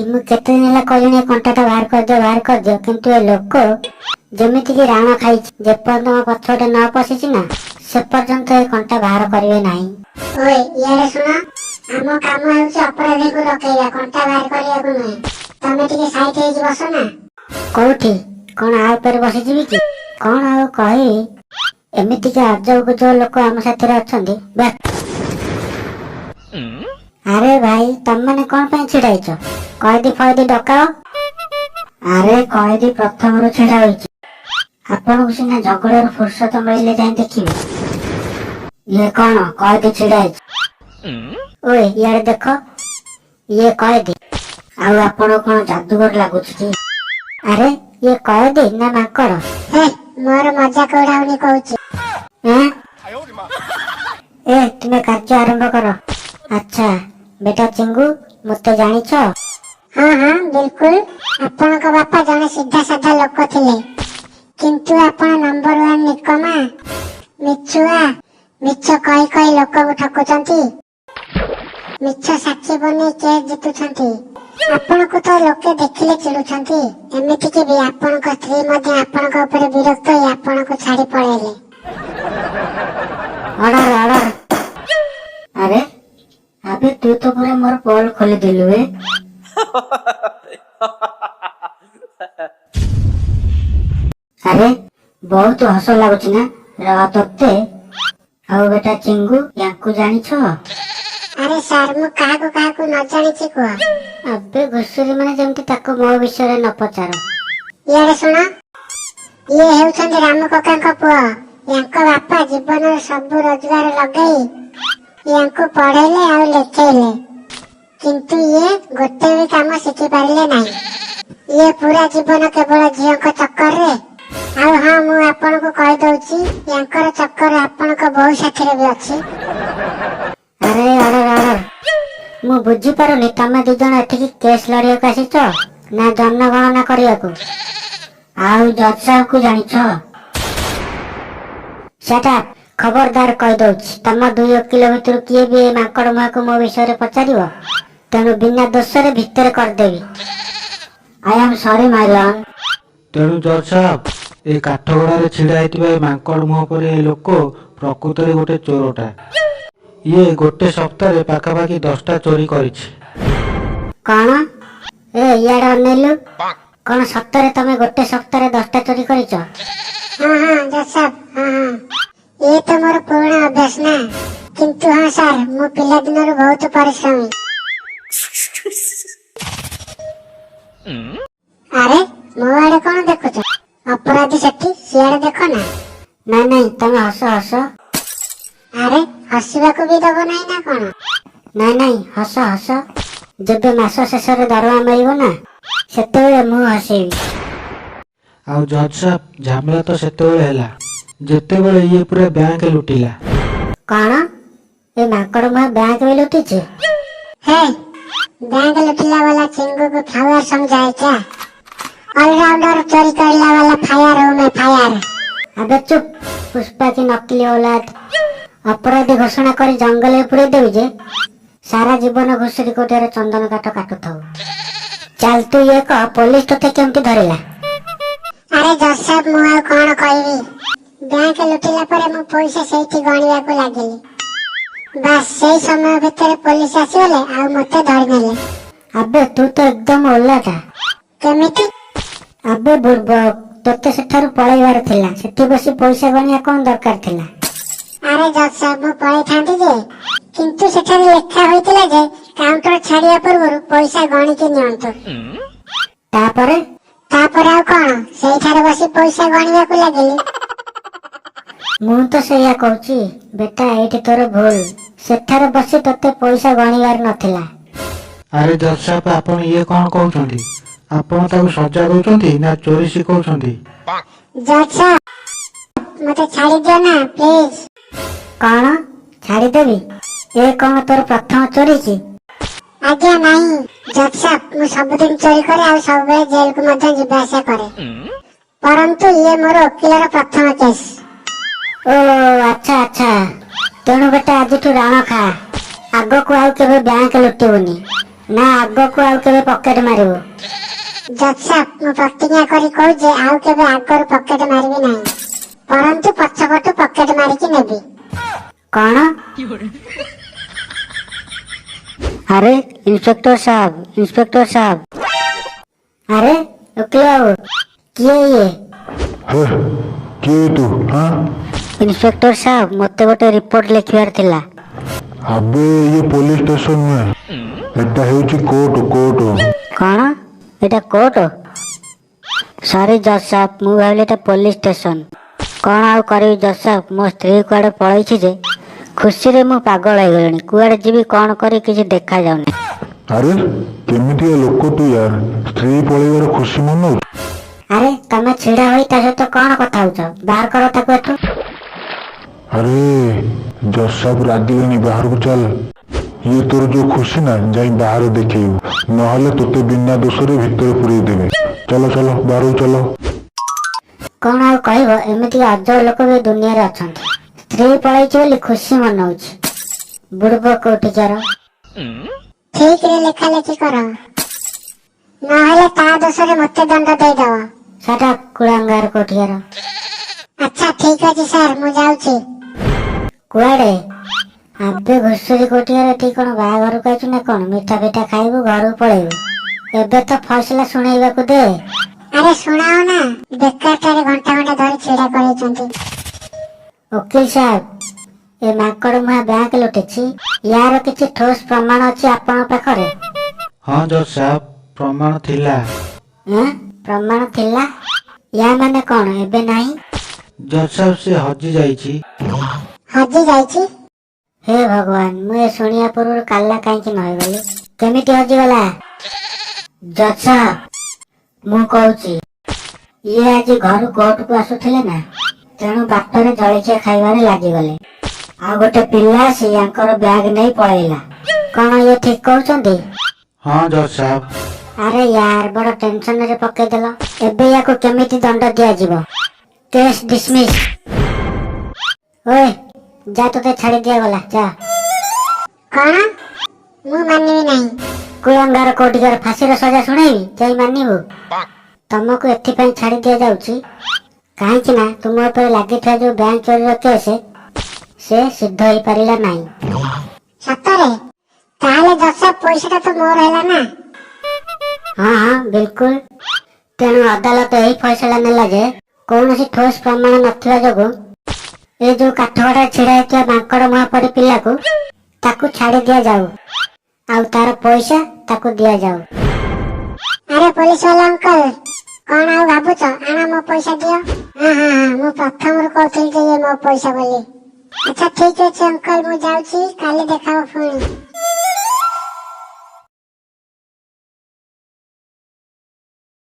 ମୁଁ କେତେ ଦିନ ହେଲା କହିଲିଣି କଣ୍ଟାଟା ବାହାର କରିଦିଅ କିନ୍ତୁ ଏ ଲୋକ ଯେମିତିକି ରାଣ ଖାଇଛି, ଯେପର୍ଯ୍ୟନ୍ତ ମୋ ପଛପଟେ ନ ପଶିଛି ନା ସେ ପର୍ଯ୍ୟନ୍ତ ଏ କଣ୍ଟା ବାହାର କରିବେ ନାହିଁ। ଓଏ ଇଆଡେ ଶୁଣ, ଆମ କାମ ହେଉଛି ଅପରାଧୀକୁ ଡକେଇବା, କଣ୍ଟା ବାହାର କରିବାକୁ ନୁହେଁ। ତମେ ଟିକେ ସାଇଟ୍ ହେଇକି ବସ ନା। କୋଉଠି କଣ ଆ ଉପରେ ବସିଯିବି କି? କଣ ଆଉ କହିବି, ଏମିତିକା ଅଜବ ଗୁଜବ ଲୋକ ଆମ ସାଥିରେ ଅଛନ୍ତି। ଆରେ ଭାଇ ତମମାନେ କଣ ପାଇଁ ଛିଡା ହେଇଛ? କଏଦୀ ଫଏଦୀ ଡକାଅ। ଆରେ କଏଦୀ ପ୍ରଥମରୁ ଛିଡା ହୋଇଛି, ଆପଣଙ୍କୁ ସିନା ଝଗଡାରୁ ଫୁର୍ସତ ମିଳିଲେ ଯାଇ ଦେଖିବେ। ଇଏ କଣ କଏଦୀ ଛିଡା ହେଇଛି? ଓଏ ଇଆଡେ ଦେଖ, ଇଏ କଏଦୀ। ଆଉ ଆପଣ କଣ ଯାଦୁଗର ଲାଗୁଛି କି? ଆରେ ଇଏ କଏଦୀ ନା ମାଙ୍କଡ? ହେ ମୋର ମଜାକ ଉଡାଉନି କହୁଛି। ତୁମେ କାର୍ଯ୍ୟ ଆରମ୍ଭ କର। ଆଚ୍ଛା ବେଟା ଚିଙ୍ଗୁ, ମତେ ଜାଣିଛ? ହଁ ହଁ ବିଲକୁଲ। ଆପଣଙ୍କ ବାପା ଜଣେ ସିଧା ସାଧା ଲୋକ ଥିଲେ, କିନ୍ତୁ ଆପଣ ନମ୍ବର 1 ନିକମା, ମିଛୁଆ। ମିଛ କହି କହି ଲୋକକୁ ଠକୁଛନ୍ତି, ମିଛ ସାକ୍ଷୀ ବନେଇ କେସ୍ ଜିତୁଛନ୍ତି। ଆପଣଙ୍କୁ ତ ଲୋକେ ଦେଖିଲେ ଚିଡୁଛନ୍ତି, ଏମିତିକି ବି ଆପଣଙ୍କ ସ୍ତ୍ରୀ ମଧ୍ୟ ଆପଣଙ୍କ ଉପରେ ବିରକ୍ତ ହୋଇ ଆପଣଙ୍କୁ ଛାଡି ପଳେଇଲେ। Order order. ଆରେ ଆବେ ତୁ ତ ପୁରା ମୋର ପୋଲ ଖୋଲିଦେଲୁ। ଆରେ ବହୁତ ହସ ଲାଗୁଛି ନା ତତେ? ଆଉ ବେଟା ଚିଙ୍ଗୁ, ୟାଙ୍କୁ ଜାଣିଛ? ଆରେ ସାର୍, ମୁଁ କାହାକୁ କାହାକୁ ନ ଜାଣିଛି କୁହ? ଆବେ ଘୁଷୁରୀ ମାନେ ଯେମିତି ତାକୁ ମୋ ବିଷୟରେ ନ ପଚାର। ଇଆଡେ ଶୁଣ, ଇଏ ହେଉଛନ୍ତି ରାମୁ କକାଙ୍କ ପୁଅ। ୟାଙ୍କ ବାପା ଜୀବନର ସବୁ ରୋଜଗାର ଲଗେଇ ୟାଙ୍କୁ ପଢେଇଲେ ଆଉ ଲେଖେଇଲେ, କିନ୍ତୁ ଇଏ ଗୋଟେ ବି କାମ ଶିଖି ପାରିଲେ ନାହିଁ। ଇଏ ପୁରା ଜୀବନ କେବଳ ଝିଅଙ୍କ ଚକ୍କରରେ। ଆଉ ହଁ, ମୁଁ ଆପଣଙ୍କୁ କହିଦଉଛି, ୟାଙ୍କର ଚକ୍କର ଆପଣଙ୍କ ବୋହୂ ସାଥିରେ ବି ଅଛି। ଆରେ ଅର୍ଡର। ମୁଁ ବୁଝିପାରୁନି, ତମେ ଦି ଜଣ ଏଠିକି କେସ୍ ଲଢିବାକୁ ଆସିଛ ନା ଜନଗଣନା କରିବାକୁ? ଆଉ ଜଜ୍ ସାହେବକୁ ଜାଣିଛ? ସେଟା ଖବରଦାର କହିଦଉଛି, ତମ ଦୁଇ ଓକିଲ ଭିତରୁ କିଏ ବି ଏ ମାଙ୍କଡ ମୁହାଁକୁ ମୋ ବିଷୟରେ ପଚାରିବ, ତେଣୁ ବିନା ଦୋଷରେ ଭିତରେ କରିଦେବି। I am sorry my learn. ତେଣୁ ଜଜ୍ ସାହେବ, ଏ କାଠଗଡାରେ ଛିଡା ହେଇଥିବା ଏ ମାଙ୍କଡ ମୁହଁ ପରି ଏ ଲୋକ ପ୍ରକୃତରେ ଗୋଟେ ଚୋରଟା। ଇଏ ଗୋଟେ ସପ୍ତାହରେ ପାଖାପାଖି 10ଟା ଚୋରି କରିଛି। କଣ? ଇଆଡେ ଅନେଇଲୁ। କଣ ସତରେ ତମେ ଗୋଟେ ସପ୍ତାହରେ 10ଟା ଚୋରି କରିଛ? ହଁ ଜଜ୍ ସାହେବ, ହଁ। ଇଏ ତ ମୋର ପୁରୁଣା ଅଭ୍ୟାସ ନା, କିନ୍ତୁ ହଁ ସାର୍, ମୁଁ ପିଲାଦିନରୁ ବହୁତ ପରିଶ୍ରମୀ। ଆରେ ମୋ ଆଡେ କଣ ଦେଖୁଛ? ଅପରାଧୀ ସେଠି, ସିଆଡେ ଦେଖ ନା। ନାଇଁ ତମେ ହସ। ଆରେ ହସିବାକୁ ବି ଦବ ନାହିଁ ନା କଣ? ନାଇଁ ହସ। ଯେବେ ମାସ ଶେଷରେ ଦରମା ମିଳିବ ନା, ସେତେବେଳେ ମୁଁ ହସେଇବି। ଆଉ ଜଜ୍ ସାହେବ, ଝାମେଲା ତ ସେତେବେଳେ ହେଲା ଯେତେବେଳେ ଇଏ ପୁରା ବ୍ୟାଙ୍କ ଲୁଟିଲା। କଣ? ଏ ମାଙ୍କଡ ମୁହାଁ ବ୍ୟାଙ୍କ ବି ଲୁଟିଛି? हे, बैंक लुटिला वाला चिंगू को फायर समझाए क्या? ऑलराउंडर चोरी करला वाला फायर हूँ मैं, फायर। अबे चुप, पुष्पा की नकली औलाद। अपराधी घोषणा କରି ଜଙ୍ଗଲରେ ପୁରେଇ ଦେବି ଯେ ସାରା ଜୀବନ ଘୁଷୁରୀ କୋଠିଆରେ ଚନ୍ଦନ କାଠ କାଟୁଥାଉ। ଚାଲ ତୁ ଇଏ କହ, ପୋଲିସ ତତେ କେମିତି ଧରିଲା? अरे जज साहब, ମୁଁ ଆଉ କଣ କହିବି? ବ୍ୟାଙ୍କ ଲୁଟିଲା ପରେ ମୁଁ ପଇସା ସେଇଠି ଗଣିବାକୁ ଲାଗିଲି। ବାସ୍ ସେଇ ସମୟ ଭିତରେ ପୋଲିସ ଆସିଗଲେ ଆଉ ମତେ ଧରିନେଲେ। ଆବେ ତୁ ତ ଏକଦମ ଓଲାଟା। କେମିତି? ଆବେ ବୁର୍ବକ, ତତେ ସେଠାରୁ ପଳେଇବାର ଥିଲା, ସେଠି ବସି ପଇସା ଗଣିବା କଣ ଦରକାର ଥିଲା? ଆରେ ଜଜ ସାହେବ, ମୁଁ ପଳେଇଥାନ୍ତି ଯେ, କିନ୍ତୁ ସେଠାରେ ଲେଖା ହୋଇଥିଲା ଯେ କାଉଣ୍ଟର ଛାଡିବା ପୂର୍ବରୁ ପଇସା ଗଣିକି ନିଅନ୍ତୁ। ତାପରେ ଆଉ କଣ, ସେଇଠାରେ ବସି ପଇସା ଗଣିବାକୁ ଲାଗିଲି। ମୁଁ ତ ସେଇଆ କହୁଛି ବେଟା, ଏଇଠି ତୋର ଭୁଲ। ସେଠାରେ ବସି ତତେ ପଇସା ଗଣିବାର ନଥିଲା। ଆରେ ଜଜ୍ ସାହେବ, ଆପଣ ଇଏ କଣ କହୁଛନ୍ତି? ଆପଣ ତାକୁ ସଜା ଦଉଛନ୍ତି ନା ଚୋରି ଶିଖଉଛନ୍ତି? ଜଜ ସାହେବ, ମତେ ଛାଡିଦିଅ ନା ପ୍ଲିଜ। କଣ ଛାଡିଦେବି? ଏ କଣ ତୋର ପ୍ରଥମ ଚୋରି କି? ଆଜ୍ଞା ନାହିଁ ଜଜ ସାହେବ, ମୁଁ ସବୁଦିନ ଚୋରି କରେ ଆଉ ସବୁବେଳେ ଜେଲକୁ ମଧ୍ୟ ଯିବା ଆସିବା କରେ, ପରନ୍ତୁ ଇଏ ମୋର ଓକିଲର ପ୍ରଥମ କେସ୍। ଓ ଆଚ୍ଛା। ତେଣୁ ବେଟା ଆଜିଠୁ ରାଣ ଖା, ଆଗକୁ ଆଉ କେବେ ବ୍ୟାଙ୍କ ଲୁଟିବୁନି। ନା ଆଗକୁ ଆଉ କେବେ ପକେଟ ମାରିବୁ? ଜଜ୍ ସାହେବ ମୁଁ ପ୍ରତିଜ୍ଞା କରି କହୁଛି ଆଉ କେବେ ଆଗରୁ ପକେଟ ମାରିବି ନାହିଁ, ପରନ୍ତୁ ପଛପଟୁ ପକେଟ ମାରିକି ନେବି। କଣ? ଆରେ ଇନ୍ସପେକ୍ଟର ସାହେବ, ଇନ୍ସପେକ୍ଟର ସାହେବ। ଆରେ ଓକିଲ ବାବୁ, କିଏ ଇଏ? हे किए तू हाँ ଇନ୍ସପେକ୍ଟର ସାହେବ, ମୋତେ ଗୋଟେ ରିପୋର୍ଟ ଲେଖିବାର ଥିଲା। अबे ये पुलिस स्टेशन में एटा हेउची कोर्ट कोर्ट କଣ? ଏଇଟା କୋର୍ଟ? ସରି ଜଜ୍ ସାହେବ, ମୁଁ ଭାବିଲି ଏଇଟା ପୋଲିସ ଷ୍ଟେସନ। କଣ ଆଉ କରିବି ଜଜ୍ ସାହେବ, ମୋ ସ୍ତ୍ରୀ କୁଆଡ଼େ ପଳେଇଛି ଯେ ଖୁସିରେ ମୁଁ ପାଗଳ ହେଇଗଲିଣି। କୁଆଡ଼େ ଯିବି କ'ଣ କରି କିଛି ଦେଖାଯାଉନି। अरे केमितिया लोक तू यार स्त्री पळेइबार खुशी मनाउ ଆରେ ତମେ ଛିଡ଼ା ହୋଇ ତା ସହିତ କ'ଣ କଥା ହଉଛ? ବାହାର କର ତାକୁ ଏଠୁ। अरे जज साहब रागिलेनी बाहर को चल ये तोर जो खुशी ना जाई बाहर देखेइबु नहले तोते बिना दोषरे भितर पुरेई देबे चलो चलो बाहर चलो କ'ଣ ଆଉ କହିବ? ଏମିତି ଅଜବ ଲୋକ ବି ଦୁନିଆରେ ଅଛନ୍ତି। ସ୍ତ୍ରୀ ପଳେଇଛି ବୋଲି ଖୁସି ମନାଉଛି। ବୁଡ଼ବ କୋଉଠିକାର। ଠିକରେ ଲେଖାଲେଖି କର, ନହେଲେ ତା ଦୋଷରେ ମୋତେ ଦଣ୍ଡ ଦେଇଦବ। ସେଟା କୁଳାଙ୍ଗାର କୋଉଠିକାର। ଆଚ୍ଛା ଠିକ ଅଛି ସାର୍, ମୁଁ ଯାଉଛି। କୁଆଡ଼େ? ଆବେ ଘୁଷୁରୀ କୋଉଠିକାର। ଏଠି କ'ଣ ବାହାଘରକୁ ଆଇଛୁ ନା କ'ଣ? ମିଠା ଫିଠା ଖାଇବୁ, ଘରକୁ ପଳେଇବୁ। ଏବେ ତ ଫଇସଲା ଶୁଣେଇବାକୁ ଦେ। ଆରେ ଶୁଣାଅ ନା, ବେକାରଟାରେ ଘଣ୍ଟା ଘଣ୍ଟା ଧରି ଛିଡ଼ା କରେଇଛନ୍ତି। ଓକିଲ ସାହେବ, ଏ ମାଙ୍କଡ଼ ମୁହାଁ ବ୍ୟାଙ୍କ ଲୁଟିଛି। ୟାର କିଛି ଠୋସ୍ ପ୍ରମାଣ ଅଛି ଆପଣଙ୍କ ପାଖରେ? ହଁ ଜଜ୍ ସାହେବ, ପ୍ରମାଣ ଥିଲା। ପ୍ରମାଣ ଥିଲା? ୟା ମାନେ କ'ଣ ଏବେ ନାହିଁ? ଜଜ୍ ସାହେବ ସେ ହଜି ଯାଇଛି। ହଜି ଯାଇଛି? ହେ ଭଗବାନ, ମୁଁ ଏ ଶୁଣିବା ପୂର୍ବରୁ କାଲା କାହିଁକି ନ ହେଇଗଲି? କେମିତି ହଜିଗଲା? ଜଜ୍ ସାହେବ, ମୁଁ କହୁଛି ଇଏ ଆଜି ଘରୁ କୋର୍ଟକୁ ଆସୁଥିଲେ ନା, ତେଣୁ ବାଟରେ ଜଳଖିଆ ଖାଇବାରେ ଲାଗିଗଲେ। ଆଉ ଗୋଟେ ପିଲା ଆସି ୟାଙ୍କର ବ୍ୟାଗ ନେଇ ପଳେଇଲା। କ'ଣ ଇଏ ଠିକ କହୁଛନ୍ତି? ହଁ ଜଜ୍ ସାହେବ। ଆରେ ୟାର, ବଡ଼ ଟେନସନରେ ପକେଇଦେଲ। ଏବେ ୟାକୁ କେମିତି ଦଣ୍ଡ ଦିଆଯିବ? Case dismiss. ଓଏ ଯା, ତୋତେ ଛାଡ଼ି ଦିଆଗଲା, ଯା। କଣ? ମୁଁ ମାନିବି ନାହିଁ। କୁଳଙ୍ଗାର କୋଉଠିକାର ଫାଶୀର ସଜା ଶୁଣେଇବି, ଯାଇ ମାନିବୁ? ତମକୁ ଏଥିପାଇଁ ଛାଡ଼ି ଦିଆଯାଉଛି କାହିଁକି ନା ତୁମ ଉପରେ ଲାଗିଥିବା ଯୋଉ ବ୍ୟାଙ୍କ ଚୋରିର କେସ୍ ସେ ସିଦ୍ଧ ହେଇପାରିଲା ନାହିଁ। ସତରେ? ତାହେଲେ ଦଶ ପଇସାଟା ତ ମୋର ହେଲା ନା? ହଁ ହଁ ବିଲକୁଲ। ତେଣୁ ଅଦାଲତ ଏହି ଫଇସଲା ନେଲା ଯେ କୌଣସି ଠୋସ୍ ପ୍ରମାଣ ନଥିବା ଯୋଗୁଁ ଏ ଯୋଉ କାଠଗଡ଼ାରେ ଛିଡ଼ା ହେଇଥିବା ମାଙ୍କଡ଼ ମୁହାଁ ପରି ପିଲାକୁ ତାକୁ ଛାଡ଼ି ଦିଆଯାଉ, ଆଉ ତାର ପଇସା ତାକୁ ଦିଆଯାଉ। ଆରେ ପୋଲିସ ବାଲା ଅଙ୍କଲ, କଣ ଆଉ ଭାବୁଛ? ଆଣ ମୋ ପଇସା ଦିଅ। ହଁ ହଁ ହଁ, ମୁଁ ପ୍ରଥମରୁ କହୁଥିଲି ଯେ ଇଏ ମୋ ପଇସା ବୋଲି। ଆଚ୍ଛା ଠିକ ଅଛି ଅଙ୍କଲ, ମୁଁ ଯାଉଛି, କାଲି ଦେଖାବ ପୁଣି।